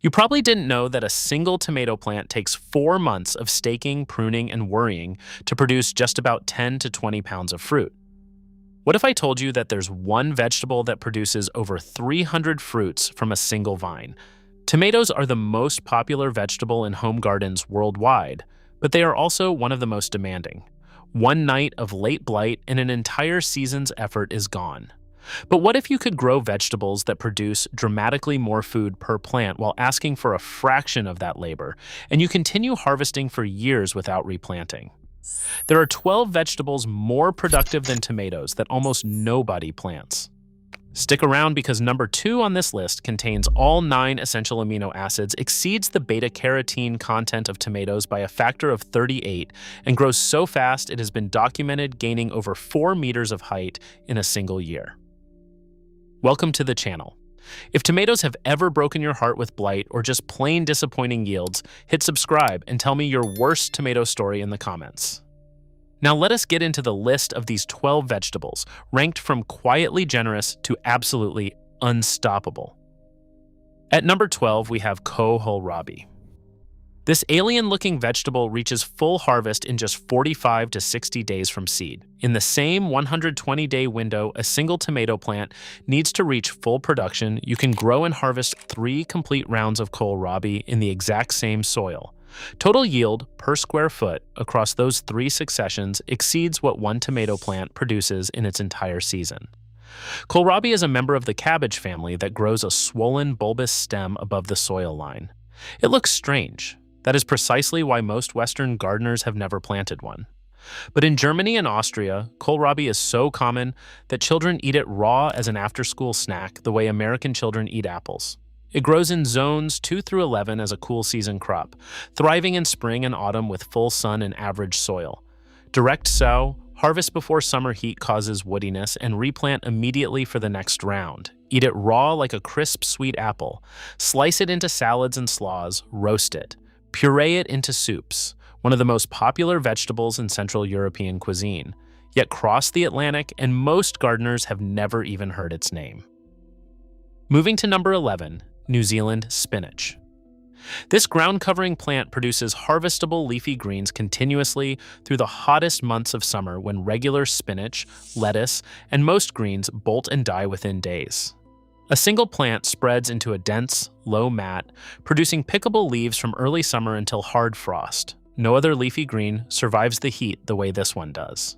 You probably didn't know that a single tomato plant takes 4 months of staking, pruning, and worrying to produce just about 10 to 20 pounds of fruit. What if I told you that there's one vegetable that produces over 300 fruits from a single vine? Tomatoes are the most popular vegetable in home gardens worldwide, but they are also one of the most demanding. One night of late blight and an entire season's effort is gone. But what if you could grow vegetables that produce dramatically more food per plant while asking for a fraction of that labor, and you continue harvesting for years without replanting? There are 12 vegetables more productive than tomatoes that almost nobody plants. Stick around because number 2 on this list contains all 9 essential amino acids, exceeds the beta-carotene content of tomatoes by a factor of 38, and grows so fast it has been documented gaining over 4 meters of height in a single year. Welcome to the channel. If tomatoes have ever broken your heart with blight or just plain disappointing yields, hit subscribe and tell me your worst tomato story in the comments. Now let us get into the list of these 12 vegetables, ranked from quietly generous to absolutely unstoppable. At number 12, we have Kohlrabi. This alien-looking vegetable reaches full harvest in just 45 to 60 days from seed. In the same 120-day window a single tomato plant needs to reach full production, you can grow and harvest 3 complete rounds of kohlrabi in the exact same soil. Total yield per square foot across those 3 successions exceeds what one tomato plant produces in its entire season. Kohlrabi is a member of the cabbage family that grows a swollen bulbous stem above the soil line. It looks strange. That is precisely why most Western gardeners have never planted one. But in Germany and Austria, kohlrabi is so common that children eat it raw as an after-school snack the way American children eat apples. It grows in zones 2 through 11 as a cool season crop, thriving in spring and autumn with full sun and average soil. Direct sow, harvest before summer heat causes woodiness, and replant immediately for the next round. Eat it raw like a crisp sweet apple. Slice it into salads and slaws, roast it. Puree it into soups, one of the most popular vegetables in Central European cuisine. Yet cross the Atlantic and most gardeners have never even heard its name. Moving to number 11, New Zealand spinach. This ground-covering plant produces harvestable leafy greens continuously through the hottest months of summer when regular spinach, lettuce, and most greens bolt and die within days. A single plant spreads into a dense, low mat, producing pickable leaves from early summer until hard frost. No other leafy green survives the heat the way this one does.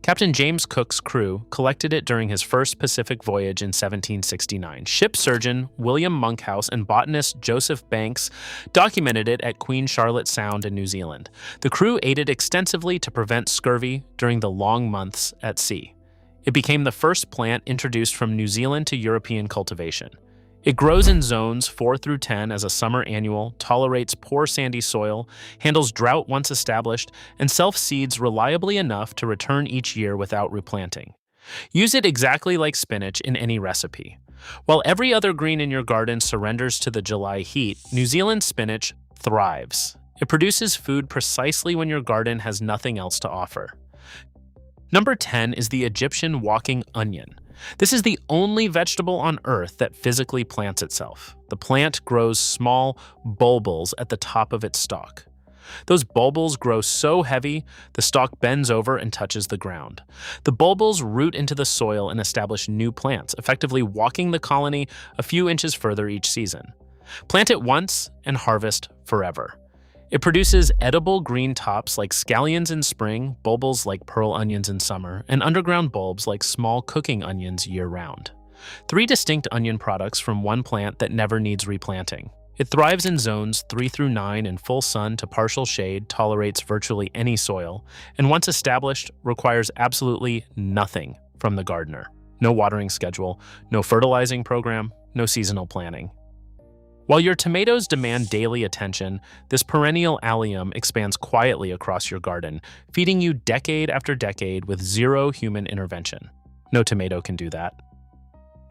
Captain James Cook's crew collected it during his first Pacific voyage in 1769. Ship surgeon William Monkhouse and botanist Joseph Banks documented it at Queen Charlotte Sound in New Zealand. The crew ate it extensively to prevent scurvy during the long months at sea. It became the first plant introduced from New Zealand to European cultivation. It grows in zones 4 through 10 as a summer annual, tolerates poor sandy soil, handles drought once established, and self-seeds reliably enough to return each year without replanting. Use it exactly like spinach in any recipe. While every other green in your garden surrenders to the July heat, New Zealand spinach thrives. It produces food precisely when your garden has nothing else to offer. Number 10 is the Egyptian walking onion. This is the only vegetable on Earth that physically plants itself. The plant grows small bulbils at the top of its stalk. Those bulbils grow so heavy, the stalk bends over and touches the ground. The bulbils root into the soil and establish new plants, effectively walking the colony a few inches further each season. Plant it once and harvest forever. It produces edible green tops like scallions in spring, bulbils like pearl onions in summer, and underground bulbs like small cooking onions year-round. 3 distinct onion products from one plant that never needs replanting. It thrives in zones 3 through 9 in full sun to partial shade, tolerates virtually any soil, and once established, requires absolutely nothing from the gardener. No watering schedule, no fertilizing program, no seasonal planning. While your tomatoes demand daily attention, this perennial allium expands quietly across your garden, feeding you decade after decade with zero human intervention. No tomato can do that.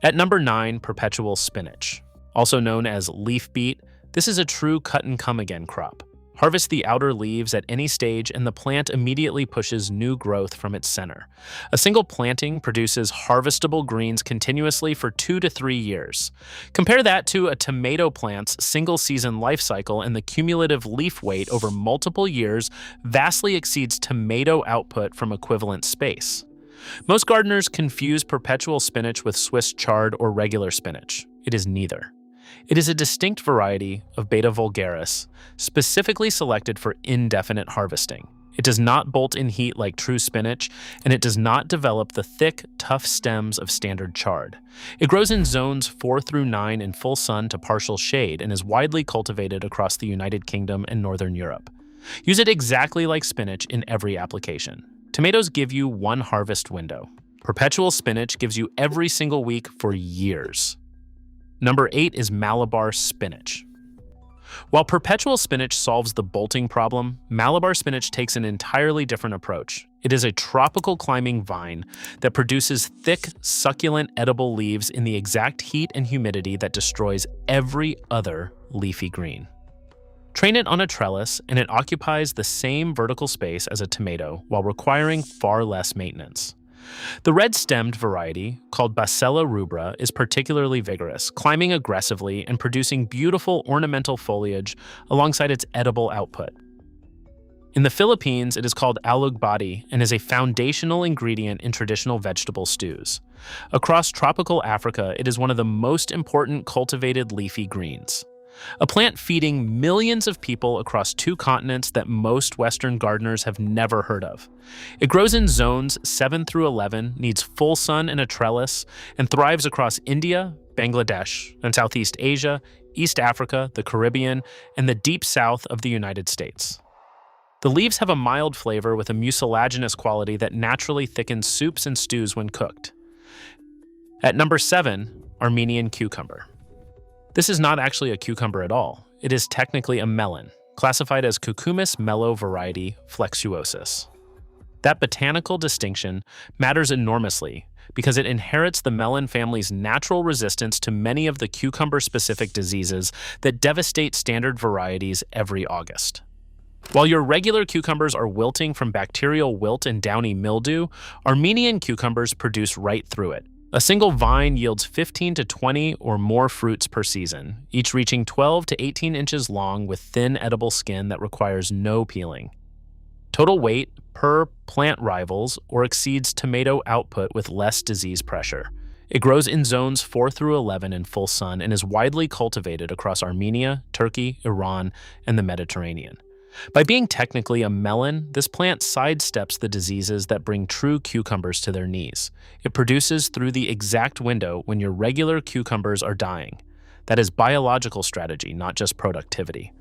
At number 9, Perpetual Spinach. Also known as leaf beet, this is a true cut-and-come-again crop. Harvest the outer leaves at any stage and the plant immediately pushes new growth from its center. A single planting produces harvestable greens continuously for 2 to 3 years. Compare that to a tomato plant's single-season life cycle, and the cumulative leaf weight over multiple years vastly exceeds tomato output from equivalent space. Most gardeners confuse perpetual spinach with Swiss chard or regular spinach. It is neither. It is a distinct variety of Beta vulgaris, specifically selected for indefinite harvesting. It does not bolt in heat like true spinach, and it does not develop the thick, tough stems of standard chard. It grows in zones 4 through 9 in full sun to partial shade and is widely cultivated across the United Kingdom and Northern Europe. Use it exactly like spinach in every application. Tomatoes give you one harvest window. Perpetual spinach gives you every single week for years. Number 8 is Malabar Spinach. While perpetual spinach solves the bolting problem, Malabar spinach takes an entirely different approach. It is a tropical climbing vine that produces thick, succulent, edible leaves in the exact heat and humidity that destroys every other leafy green. Train it on a trellis, and it occupies the same vertical space as a tomato while requiring far less maintenance. The red-stemmed variety, called Basella rubra, is particularly vigorous, climbing aggressively and producing beautiful ornamental foliage alongside its edible output. In the Philippines, it is called alugbati and is a foundational ingredient in traditional vegetable stews. Across tropical Africa, it is one of the most important cultivated leafy greens. A plant feeding millions of people across 2 continents that most Western gardeners have never heard of. It grows in zones 7 through 11, needs full sun and a trellis, and thrives across India, Bangladesh, and Southeast Asia, East Africa, the Caribbean, and the deep south of the United States. The leaves have a mild flavor with a mucilaginous quality that naturally thickens soups and stews when cooked. At number 7, Armenian Cucumber. This is not actually a cucumber at all. It is technically a melon, classified as Cucumis mellow variety flexuosus. That botanical distinction matters enormously because it inherits the melon family's natural resistance to many of the cucumber-specific diseases that devastate standard varieties every August. While your regular cucumbers are wilting from bacterial wilt and downy mildew, Armenian cucumbers produce right through it. A single vine yields 15 to 20 or more fruits per season, each reaching 12 to 18 inches long with thin edible skin that requires no peeling. Total weight per plant rivals or exceeds tomato output with less disease pressure. It grows in zones 4 through 11 in full sun and is widely cultivated across Armenia, Turkey, Iran, and the Mediterranean. By being technically a melon, this plant sidesteps the diseases that bring true cucumbers to their knees. It produces through the exact window when your regular cucumbers are dying. That is biological strategy, not just productivity.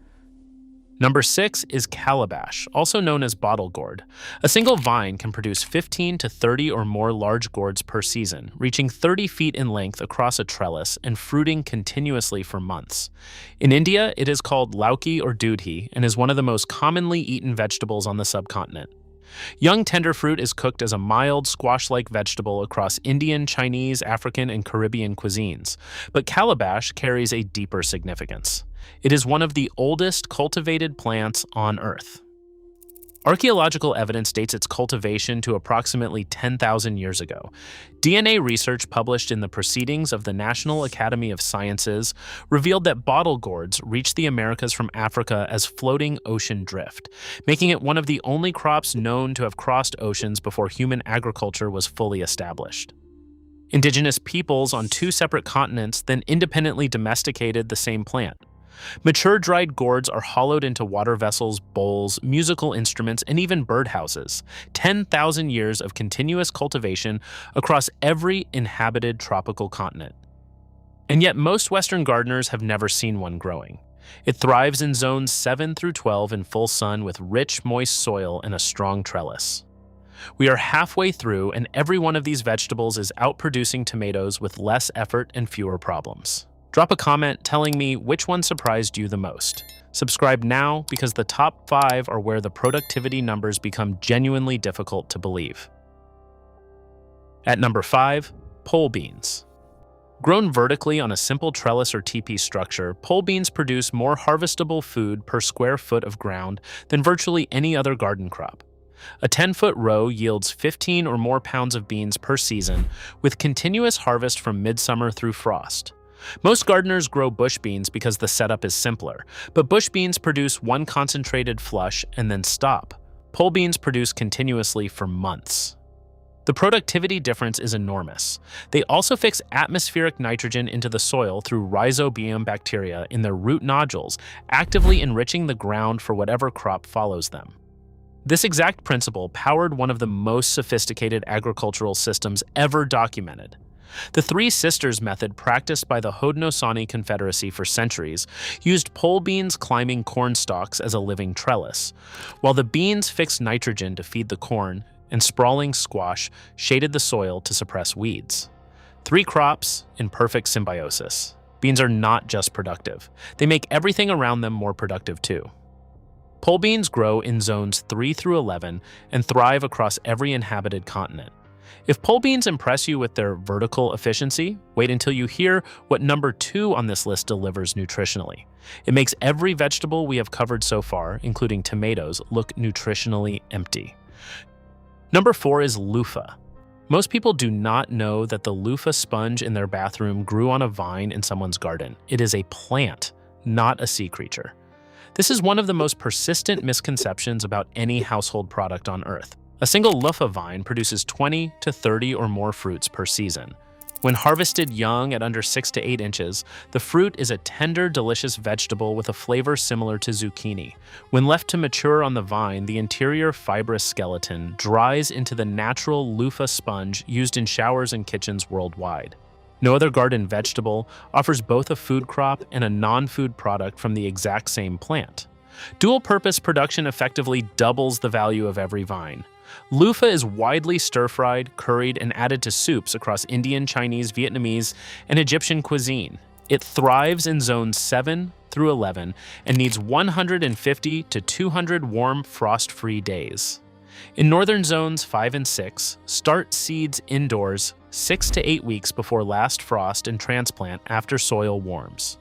Number 6 is Calabash, also known as bottle gourd. A single vine can produce 15 to 30 or more large gourds per season, reaching 30 feet in length across a trellis and fruiting continuously for months. In India, it is called lauki or dudhi and is one of the most commonly eaten vegetables on the subcontinent. Young tender fruit is cooked as a mild, squash-like vegetable across Indian, Chinese, African, and Caribbean cuisines, but calabash carries a deeper significance. It is one of the oldest cultivated plants on Earth. Archaeological evidence dates its cultivation to approximately 10,000 years ago. DNA research published in the Proceedings of the National Academy of Sciences revealed that bottle gourds reached the Americas from Africa as floating ocean drift, making it one of the only crops known to have crossed oceans before human agriculture was fully established. Indigenous peoples on 2 separate continents then independently domesticated the same plant. Mature dried gourds are hollowed into water vessels, bowls, musical instruments, and even birdhouses. 10,000 years of continuous cultivation across every inhabited tropical continent. And yet most Western gardeners have never seen one growing. It thrives in zones 7 through 12 in full sun with rich, moist soil and a strong trellis. We are halfway through, and every one of these vegetables is outproducing tomatoes with less effort and fewer problems. Drop a comment telling me which one surprised you the most. Subscribe now because the top 5 are where the productivity numbers become genuinely difficult to believe. At number 5, pole beans. Grown vertically on a simple trellis or teepee structure, pole beans produce more harvestable food per square foot of ground than virtually any other garden crop. A 10-foot row yields 15 or more pounds of beans per season, with continuous harvest from midsummer through frost. Most gardeners grow bush beans because the setup is simpler, but bush beans produce one concentrated flush and then stop. Pole beans produce continuously for months. The productivity difference is enormous. They also fix atmospheric nitrogen into the soil through rhizobium bacteria in their root nodules, actively enriching the ground for whatever crop follows them. This exact principle powered one of the most sophisticated agricultural systems ever documented. The Three Sisters method practiced by the Haudenosaunee Confederacy for centuries used pole beans climbing corn stalks as a living trellis, while the beans fixed nitrogen to feed the corn and sprawling squash shaded the soil to suppress weeds. 3 crops in perfect symbiosis. Beans are not just productive. They make everything around them more productive too. Pole beans grow in zones 3 through 11 and thrive across every inhabited continent. If pole beans impress you with their vertical efficiency, wait until you hear what number 2 on this list delivers nutritionally. It makes every vegetable we have covered so far, including tomatoes, look nutritionally empty. Number 4 is Loofah. Most people do not know that the Loofah sponge in their bathroom grew on a vine in someone's garden. It is a plant, not a sea creature. This is one of the most persistent misconceptions about any household product on Earth. A single Luffa vine produces 20 to 30 or more fruits per season. When harvested young at under 6 to 8 inches, the fruit is a tender, delicious vegetable with a flavor similar to zucchini. When left to mature on the vine, the interior fibrous skeleton dries into the natural Loofah sponge used in showers and kitchens worldwide. No other garden vegetable offers both a food crop and a non-food product from the exact same plant. Dual-purpose production effectively doubles the value of every vine. Loofah is widely stir-fried, curried, and added to soups across Indian, Chinese, Vietnamese, and Egyptian cuisine. It thrives in zones 7 through 11 and needs 150 to 200 warm, frost-free days. In northern zones 5 and 6, start seeds indoors 6 to 8 weeks before last frost and transplant after soil warms.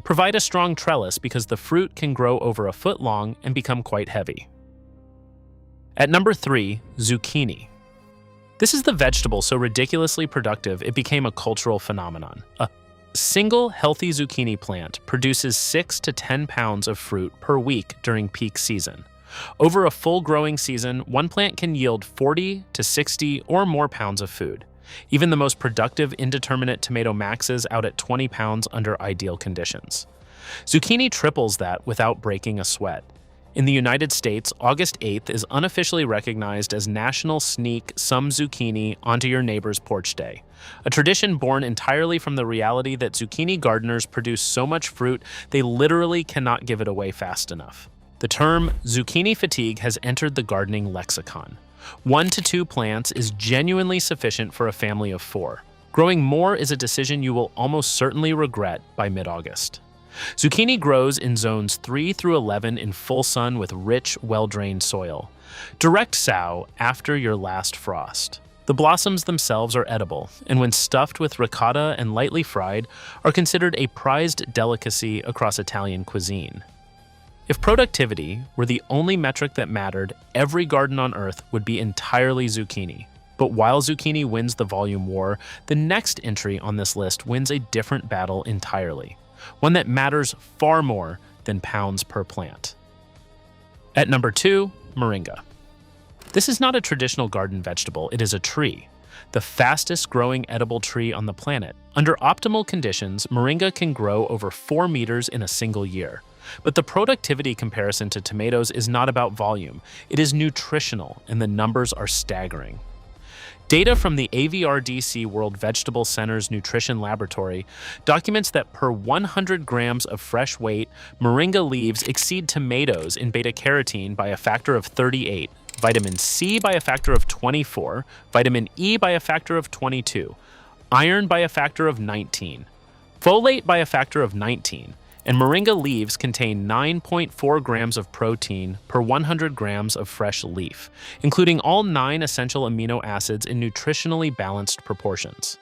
Provide a strong trellis because the fruit can grow over a foot long and become quite heavy. At number 3, zucchini. This is the vegetable so ridiculously productive it became a cultural phenomenon. A single healthy zucchini plant produces 6 to 10 pounds of fruit per week during peak season. Over a full growing season, one plant can yield 40 to 60 or more pounds of food. Even the most productive indeterminate tomato maxes out at 20 pounds under ideal conditions. Zucchini triples that without breaking a sweat. In the United States, August 8th is unofficially recognized as National Sneak Some Zucchini Onto Your Neighbor's Porch Day, a tradition born entirely from the reality that zucchini gardeners produce so much fruit they literally cannot give it away fast enough. The term zucchini fatigue has entered the gardening lexicon. 1 to 2 plants is genuinely sufficient for a family of 4. Growing more is a decision you will almost certainly regret by mid-August. Zucchini grows in zones 3 through 11 in full sun with rich, well-drained soil. Direct sow after your last frost. The blossoms themselves are edible, and when stuffed with ricotta and lightly fried, are considered a prized delicacy across Italian cuisine. If productivity were the only metric that mattered, every garden on Earth would be entirely zucchini. But while zucchini wins the volume war, the next entry on this list wins a different battle entirely. One that matters far more than pounds per plant. At number 2, Moringa. This is not a traditional garden vegetable, it is a tree. The fastest growing edible tree on the planet. Under optimal conditions, Moringa can grow over 4 meters in a single year. But the productivity comparison to tomatoes is not about volume, it is nutritional, and the numbers are staggering. Data from the AVRDC World Vegetable Center's Nutrition Laboratory documents that per 100 grams of fresh weight, moringa leaves exceed tomatoes in beta-carotene by a factor of 38, vitamin C by a factor of 24, vitamin E by a factor of 22, iron by a factor of 19, folate by a factor of 19, and moringa leaves contain 9.4 grams of protein per 100 grams of fresh leaf, including all 9 essential amino acids in nutritionally balanced proportions.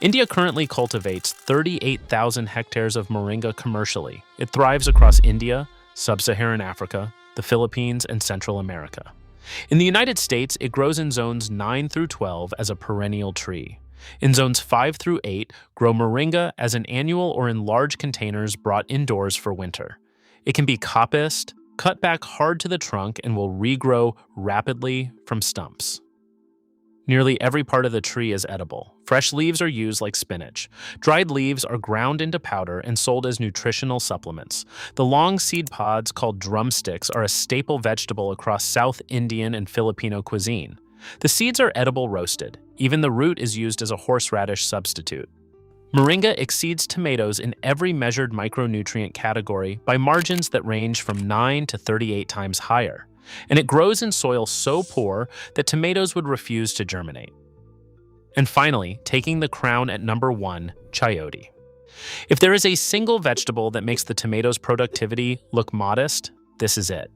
India currently cultivates 38,000 hectares of Moringa commercially. It thrives across India, sub-Saharan Africa, the Philippines, and Central America. In the United States, it grows in zones 9 through 12 as a perennial tree. In zones 5 through 8, grow Moringa as an annual or in large containers brought indoors for winter. It can be coppiced, cut back hard to the trunk, and will regrow rapidly from stumps. Nearly every part of the tree is edible. Fresh leaves are used like spinach. Dried leaves are ground into powder and sold as nutritional supplements. The long seed pods, called drumsticks, are a staple vegetable across South Indian and Filipino cuisine. The seeds are edible roasted. Even the root is used as a horseradish substitute. Moringa exceeds tomatoes in every measured micronutrient category by margins that range from 9 to 38 times higher. And it grows in soil so poor that tomatoes would refuse to germinate. And finally, taking the crown at number 1, chayote. If there is a single vegetable that makes the tomato's productivity look modest, this is it.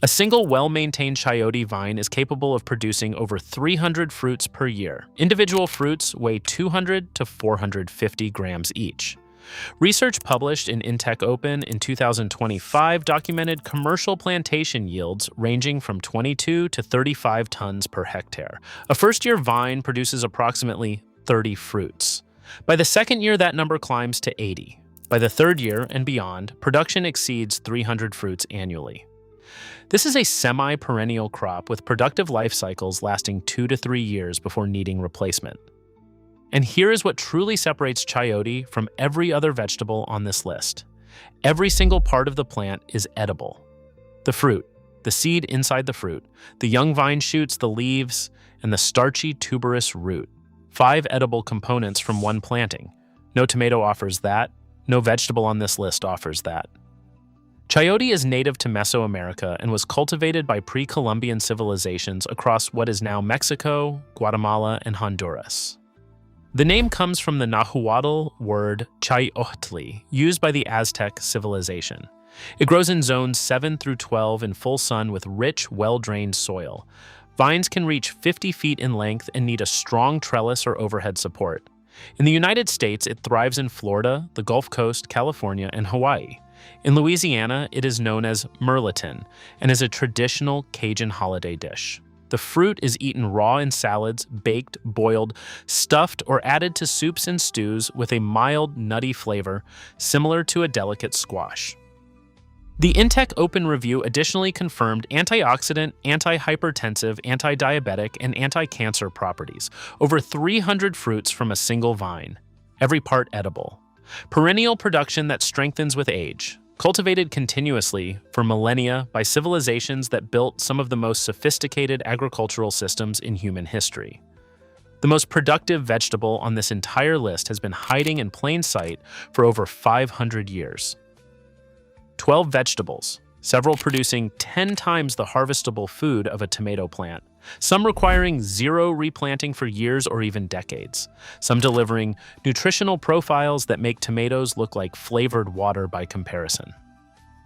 A single well-maintained chayote vine is capable of producing over 300 fruits per year. Individual fruits weigh 200 to 450 grams each. Research published in Intech Open in 2025 documented commercial plantation yields ranging from 22 to 35 tons per hectare. A first-year vine produces approximately 30 fruits. By the second year, that number climbs to 80. By the third year and beyond, production exceeds 300 fruits annually. This is a semi-perennial crop with productive life cycles lasting 2 to 3 years before needing replacement. And here is what truly separates chayote from every other vegetable on this list. Every single part of the plant is edible. The fruit, the seed inside the fruit, the young vine shoots, the leaves, and the starchy tuberous root. 5 edible components from one planting. No tomato offers that. No vegetable on this list offers that. Chayote is native to Mesoamerica and was cultivated by pre-Columbian civilizations across what is now Mexico, Guatemala, and Honduras. The name comes from the Nahuatl word Chayote, used by the Aztec civilization. It grows in zones 7 through 12 in full sun with rich, well-drained soil. Vines can reach 50 feet in length and need a strong trellis or overhead support. In the United States, it thrives in Florida, the Gulf Coast, California, and Hawaii. In Louisiana, it is known as merleton and is a traditional Cajun holiday dish. The fruit is eaten raw in salads, baked, boiled, stuffed, or added to soups and stews with a mild, nutty flavor, similar to a delicate squash. The Intech Open Review additionally confirmed antioxidant, antihypertensive, anti-diabetic, and anti-cancer properties. Over 300 fruits from a single vine, every part edible. Perennial production that strengthens with age. Cultivated continuously for millennia by civilizations that built some of the most sophisticated agricultural systems in human history. The most productive vegetable on this entire list has been hiding in plain sight for over 500 years. 12 vegetables, several producing 10 times the harvestable food of a tomato plant, some requiring 0 replanting for years or even decades, some delivering nutritional profiles that make tomatoes look like flavored water by comparison.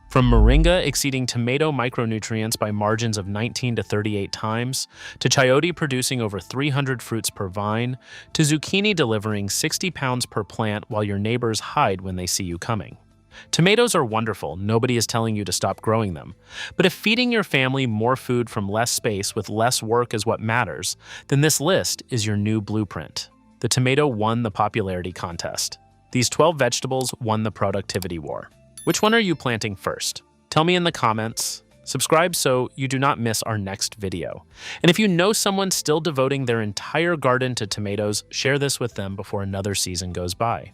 From Moringa exceeding tomato micronutrients by margins of 19 to 38 times, to chayote producing over 300 fruits per vine, to zucchini delivering 60 pounds per plant while your neighbors hide when they see you coming. Tomatoes are wonderful, nobody is telling you to stop growing them. But if feeding your family more food from less space with less work is what matters, then this list is your new blueprint. The tomato won the popularity contest. These 12 vegetables won the productivity war. Which one are you planting first? Tell me in the comments. Subscribe so you do not miss our next video. And if you know someone still devoting their entire garden to tomatoes, share this with them before another season goes by.